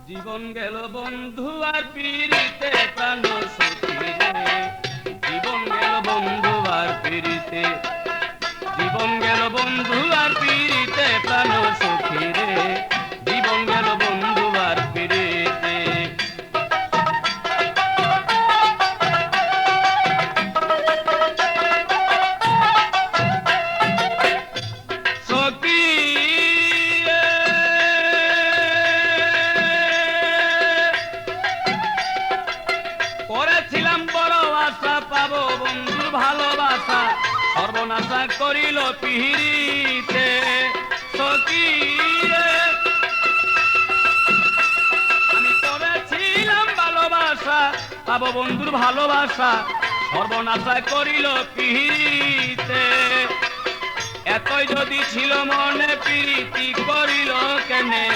জীবন গেল বন্ধু আর পিরিতে প্রাণ সখী রে। জীবন গেল বন্ধু আর পিরিতে, জীবন গেল বন্ধু আর পিরিতে প্রাণ সখী রে। জীবন গেল বন্ধু আর পিরিতে। সখী করেছিলাম বড় আশা পাবো বন্ধুর ভালোবাসা, সর্বনাশা করিল পিহিরিতে। সখী আমি করেছিলাম ভালোবাসা পাবো বন্ধুর ভালোবাসা, সর্বনাশা করিল পিহিরিতে। এতই যদি ছিল মনে প্রীতি করিল কেনে,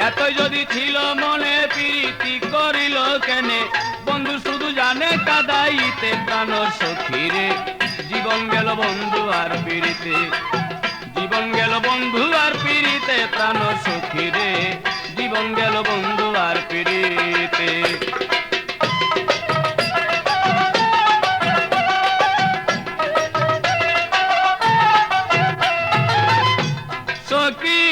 এতই যদি ছিল মনে প্রীতি করিল কেনে। বন্ধু শুধু জানে কাদাইতে প্রাণ সখী রে। জীবন গেল বন্ধু আর পিরিতে, জীবন গেল বন্ধু আর পিরিতে প্রাণ সখী রে। জীবন গেল বন্ধু আর পিরিতে। সখী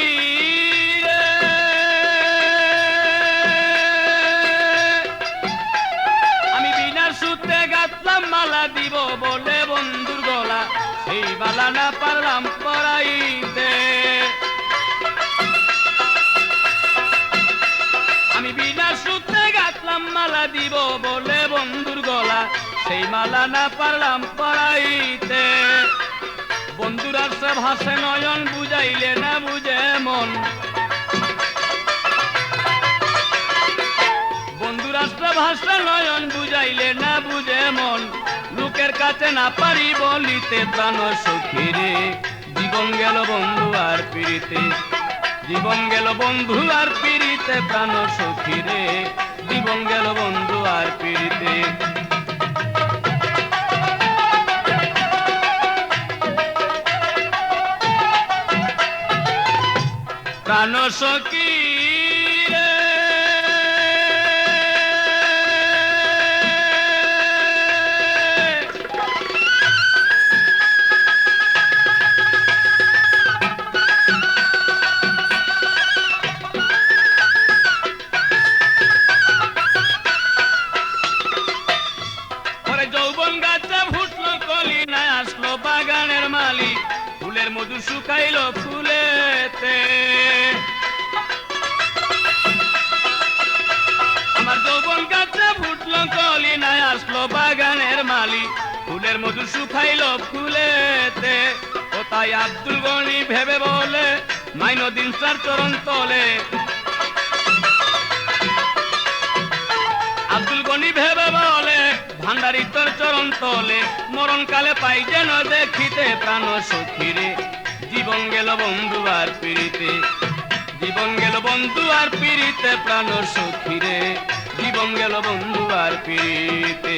মালা দিব বলে বন্ধুর গলা, সেই মালা না পারলাম পরাইতে। আমি বিনা সূত্রে গাঁথলাম মালা দিব বলে বন্ধুর গলা, সেই মালা না পারলাম পরাইতে। বন্ধুর আসে ভাসে নয়ন, বুঝাইলে না বুঝে মন। বন্ধুর আসে ভাসে নয়ন, বুঝাইলে না বুঝে মন। লোকের কাছে না পারি বলিতে প্রাণ সখী রে। জীবন গেল বন্ধু আর পিরিতে, জীবন গেল বন্ধু আর পিরিতে প্রাণ সখী রে। জীবন গেল বন্ধু আর পিরিতে। প্রাণ সখী বাগানের মালি, ফুলের মধু শুকাইল ফুলেতে। আমার যৌবন গাছে ফুটল কলি, নাই আসলো বাগানের মালি, ফুলের মধু শুকাইল ফুলেতে। ও তাই আব্দুল গনি ভেবে বলে, মাইনুদ্দিন স্যার চরণ তলে। আব্দুল গনি ভেবে বলে, ভান্ডারি তোর চরণ তলে। মরণ কালে পাই যেন দেখিতে প্রাণ সখী রে। জীবন গেল বন্ধু আর পিরিতে, জীবন গেল বন্ধু আর পিরিতে প্রাণ সখী রে। জীবন গেল বন্ধু আর পিরিতে।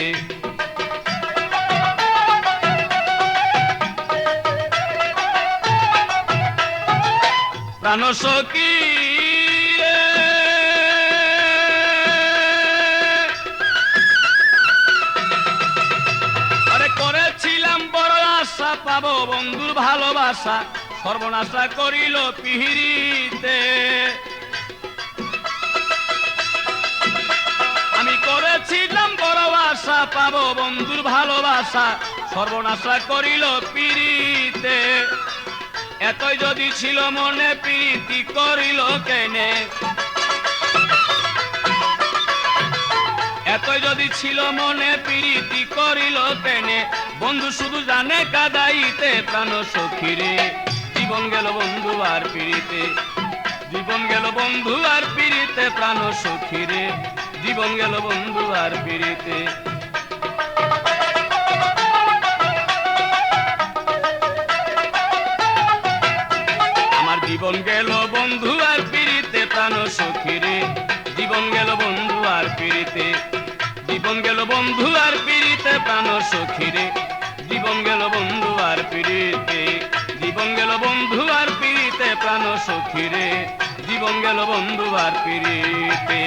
প্রাণ সখী পাবো বন্ধুর ভালোবাসা, সর্বনাশা করিল পিহিরিতে। আমি করেছিলাম বড় আশা পাবো বন্ধুর ভালোবাসা, সর্বনাশা করিল পিরিতে। এতই যদি ছিল মনে প্রীতি করিল কেনে, এতই যদি ছিল মনে প্রীতি করিল কেনে। বন্ধু শুধু জানে কাদাইতে প্রাণ সখী রে। জীবন গেল বন্ধু আর পিরিতে, জীবন গেল বন্ধু আর পিরিতে প্রাণ সখী রে। জীবন গেল বন্ধু আর পিরিতে। আমার জীবন গেল বন্ধু আর পিরিতে প্রাণ সখী রে। জীবন গেল বন্ধু আর পিরিতে, জীবন গেল বন্ধু আর পিরিতে প্রাণ সখী রে। জীবন গেল বন্ধু আর পিরিতে, জীবন গেল বন্ধু আর পিরিতে প্রাণ সখী রে জীবন গেল বন্ধু আর পিরিতে